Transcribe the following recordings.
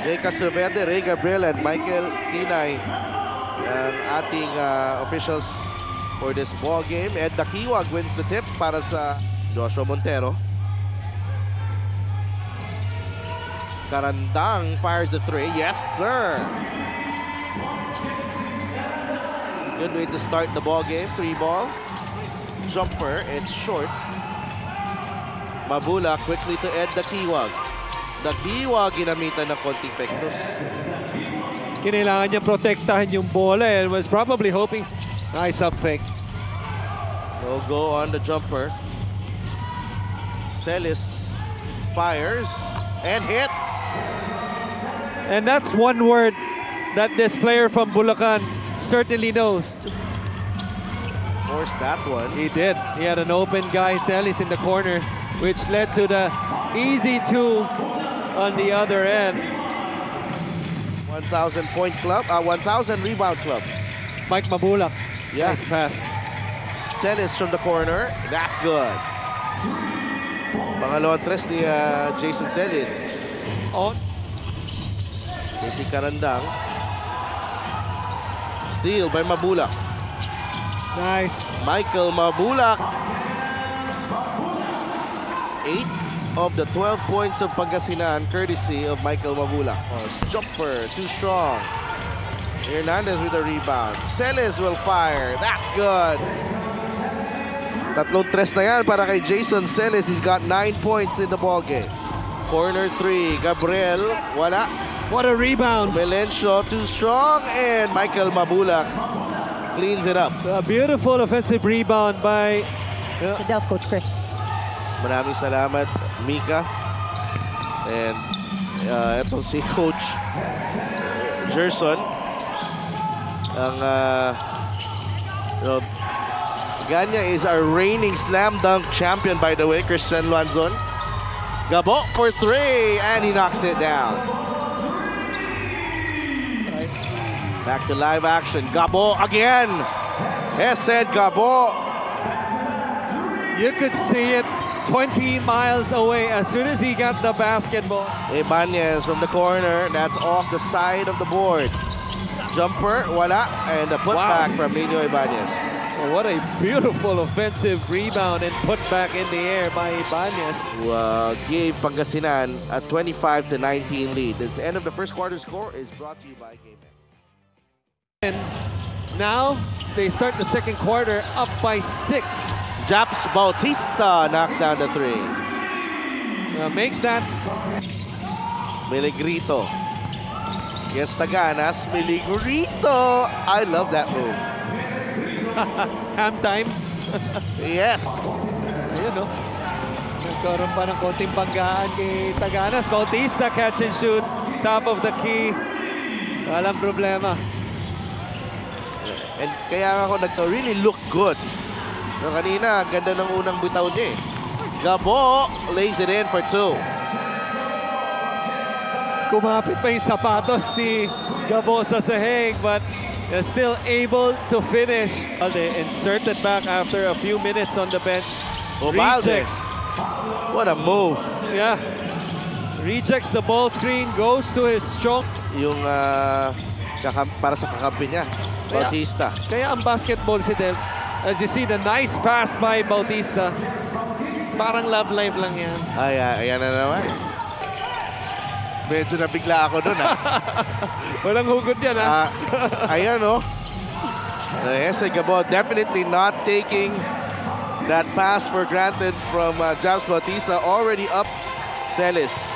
Jay Castroverde, Ray Gabriel, and Michael Kinay ang ating officials for this ball game. Ed Dakiwag wins the tip para sa Joshua Montero. Karandang fires the three. Yes, sir! Good way to start the ball game. 3-ball. Jumper, it's short. Mabula quickly to Ed Dakiwag. Dakiwag ginamitan ng konting pektos. Kinailangan niya protektahan yung bola and was probably hoping. Nice up fake. Go on the jumper. Celis fires and hits. And that's one word that this player from Bulacan certainly knows. Forced that one. He did. He had an open guy, Celis, in the corner, which led to the easy 2 on the other end. 1,000 point club, 1,000 rebound club. Mike Mabulak. Yeah. Nice pass. Celis from the corner. That's good. Pangalawang tres ni Jason Celis. On. JC Karandang. Steal by Mabulak. Nice. Michael Mabulak. 8 of the 12 points of Pangasinan courtesy of Michael Mabulak. Jumper, too strong. Hernandez with a rebound. Celis will fire. That's good. Tatlong tres na yan para kay Jason Celis. He's got 9 points in the ball game. Corner 3, Gabriel, wala. What a rebound. Melencio, too strong, and Michael Mabulak cleans it up. A beautiful offensive rebound by Delf Coach Chris. Maraming salamat, Mika. And itong si Coach Gerson. Ang Ganya is our reigning slam dunk champion, by the way, Christian Luanzon. Gabo for 3, and he knocks it down. Back to live action. Gabo again. Hesed Gabo. You could see it 20 miles away as soon as he got the basketball. Ibanez from the corner. That's off the side of the board. Jumper, wala. And a putback from Nino Ibanez. Oh, what a beautiful offensive rebound and put back in the air by Ibanez. Who gave Pangasinan a 25-19 lead. That's the end of the first quarter. Score is brought to you by Game. And now they start the second quarter up by 6. Japs Bautista knocks down the 3. Make that. Miligrito. Yes, Taganas. Miligrito. I love that move. Ham time. Yes. Ayun, no? Nagkaroon pa ng konting banggaan kay Taganas. Bautista catch and shoot. Top of the key. Walang problema. And kaya ako really look good. No, kanina, ganda ng unang bitaw niya eh. Gabo lays it in for 2. Kumapit pa yung sapatos ni Gabo sa sahig, but still able to finish. They inserted back after a few minutes on the bench. Rejects. What a move. Yeah. Rejects the ball screen, goes to his strong. Yung para sa kakampi niya, Bautista. Kaya ang basketball si Del. As you see, the nice pass by Bautista. Parang love life lang yan. Ay, ayan na naman. Medyo nabigla ako doon, ha? Walang hugot yan, ha? Ayan, oh. Hesed Gabo definitely not taking that pass for granted from Japs Bautista. Already up, Celis.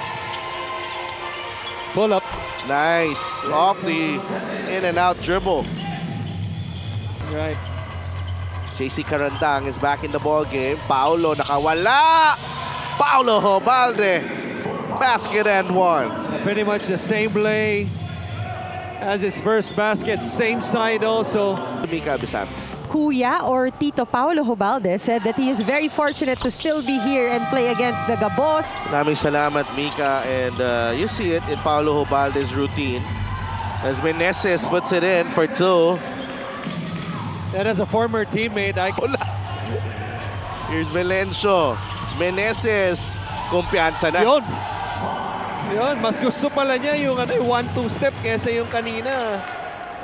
Pull up. Nice. Off the in and out dribble. Right. JC Karandang is back in the ball game. Paulo nakawala. Paulo Hobalde. Basket and 1. Pretty much the same play as his first basket. Same side also. Mika Bisamis. Kuya or Tito Paulo Hobalde said that he is very fortunate to still be here and play against the Gabos. Maraming salamat, Mika. And you see it in Paulo Hobalde's routine. As Meneses puts it in for 2. And as a former teammate, Here's Melencio. Meneses. Kumpiyansa na. Yun. Yun, mas gusto pala niya yung 1-2 step kesa yung kanina.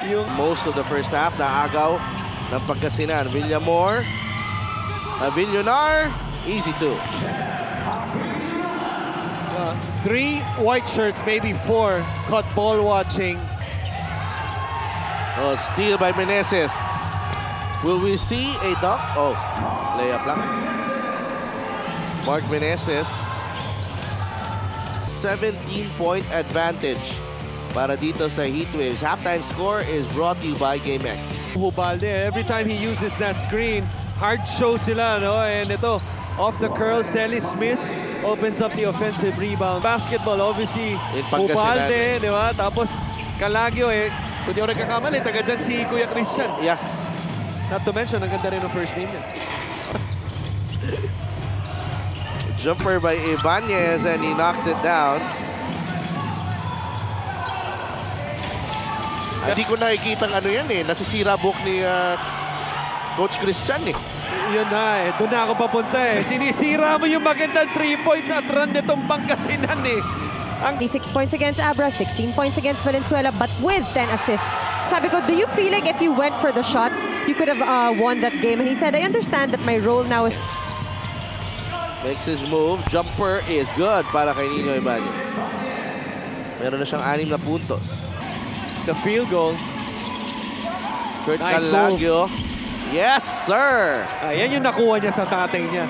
Yung Most of the first half, naagaw ng Pangasinan. Villamor, Villonar, easy 2. 3 white shirts, maybe 4, caught ball watching. Oh, steal by Meneses. Will we see a dunk? Oh, layup lang. Mark Meneses. 17-point advantage para dito sa Heatwaves. Halftime score is brought to you by GameX. Ubalde, every time he uses that screen, hard show sila, no? And ito, off the curl, Selly Smith opens up the offensive rebound. Basketball, obviously, In Pangasinan. Ubalde, di ba? Tapos, Calagio, kung di ako nagkakamali, taga dyan si Kuya Christian. Yeah. Not to mention, ang ganda rin ng first name niya. Jumper by Ibanez and he knocks it down. Hindi ko nakikita ano yan nasisira buhok ni Coach Christian Yun na doon na ako papunta Sinisira mo yung magandang 3 points at run nitong Pangasinan 26 points against Abra, 16 points against Valenzuela, but with 10 assists. Sabi ko, do you feel like if you went for the shots, you could have won that game? And he said, I understand that my role now is... Makes his move. Jumper is good para kay Nino Ibanez. Meron na siyang 6 na puntos. The field goal. Kurt Nice Calagio. Yes, sir! Ayan yung nakuha niya sa tatay niya.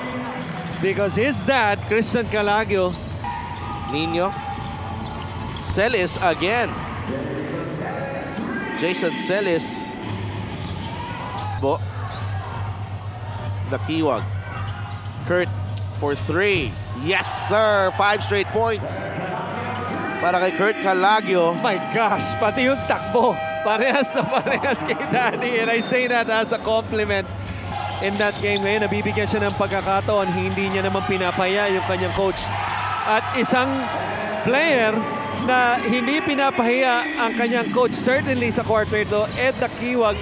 Because his dad, Christian Calagio, Nino. Celis again. Jason Celis. Nakiwag. Kurt for 3. Yes, sir! 5 straight points. Para kay Kurt Calagio. oh my gosh, pati yung takbo. Parehas na parehas kay Danny. And I say that as a compliment. In that game ngayon, nabibigyan siya ng pagkakataon. Hindi niya naman pinapaya yung kanyang coach. At isang player na hindi pinapahiya ang kanyang coach, certainly sa quarter ito, Ed Nakiwag.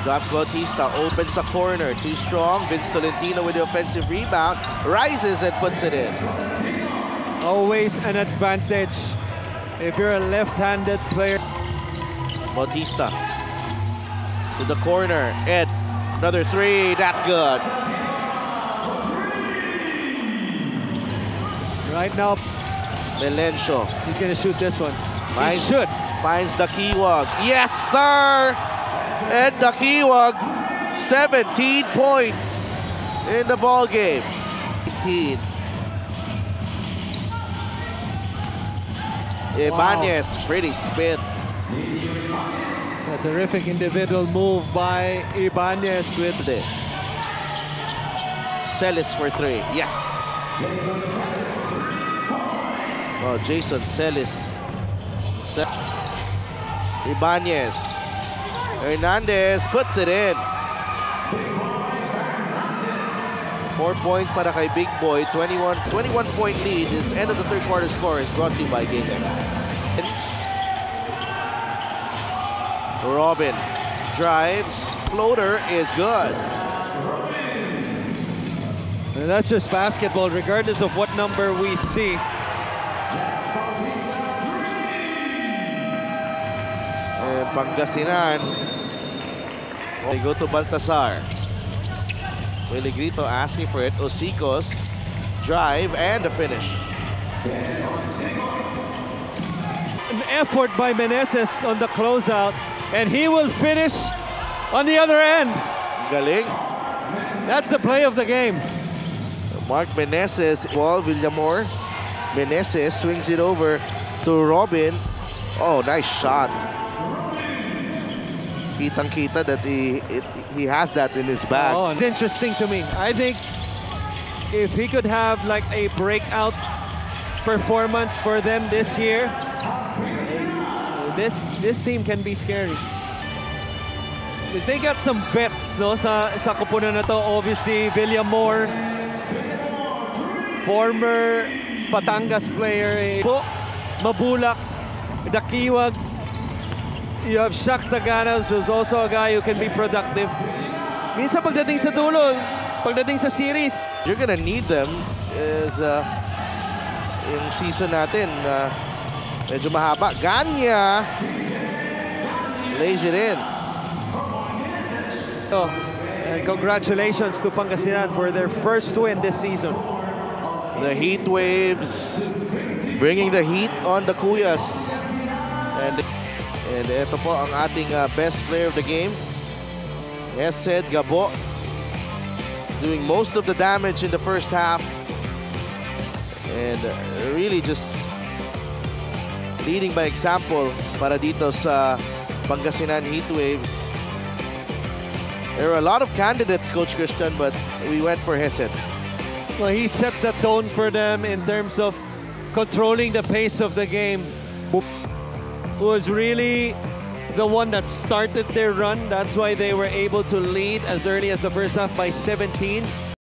Drops Bautista, opens a corner. Too strong. Vince Tolentino with the offensive rebound. Rises and puts it in. Always an advantage if you're a left-handed player. Bautista to the corner. Ed, another 3. That's good. Right now, Melencio he's gonna shoot this one. He Finds- should. finds Dakiwag. Yes, sir! Ed Dakiwag, 17 points in the ball game. 18. Ibanez, pretty spin. A terrific individual move by Ibanez with it. Celis for 3. Yes. Oh, Jason Celis. Ibanez. Hernandez puts it in. 4 points para kay Big Boy. 21-point lead. This end of the third quarter score is brought to you by GameX. Robin drives. Floater is good. And that's just basketball, regardless of what number we see. And Pangasinan. They go to Baltasar. Peligrito asking for it. Osicos. Drive and the finish. An effort by Meneses on the closeout. And he will finish on the other end. Galing. That's the play of the game. Mark Meneses. Wall Villamor. Meneses swings it over to Robin. Oh, nice shot. Kitang-kita that he has that in his bag. Oh, it's interesting to me. I think if he could have like a breakout performance for them this year, this team can be scary. Because they got some vets, no, sa kupunan na to. Obviously, Villamor, former Batangas player. Mabulak, Dakiwag. You have Shaq Taganas, who's also a guy who can be productive. Minsan pagdating sa dulo, pagdating sa series, You're gonna need them is yung season natin. Medyo mahaba. Ganya lays it in. So, and congratulations to Pangasinan for their first win this season. The Heat Waves bringing the heat on the Kuyas. And ito po ang ating best player of the game. Esed Gabo doing most of the damage in the first half. And really just leading by example para dito sa Pangasinan Heat Waves. There are a lot of candidates, Coach Christian, but we went for Hesed. Well, he set the tone for them in terms of controlling the pace of the game. Was really the one that started their run. That's why they were able to lead as early as the first half by 17.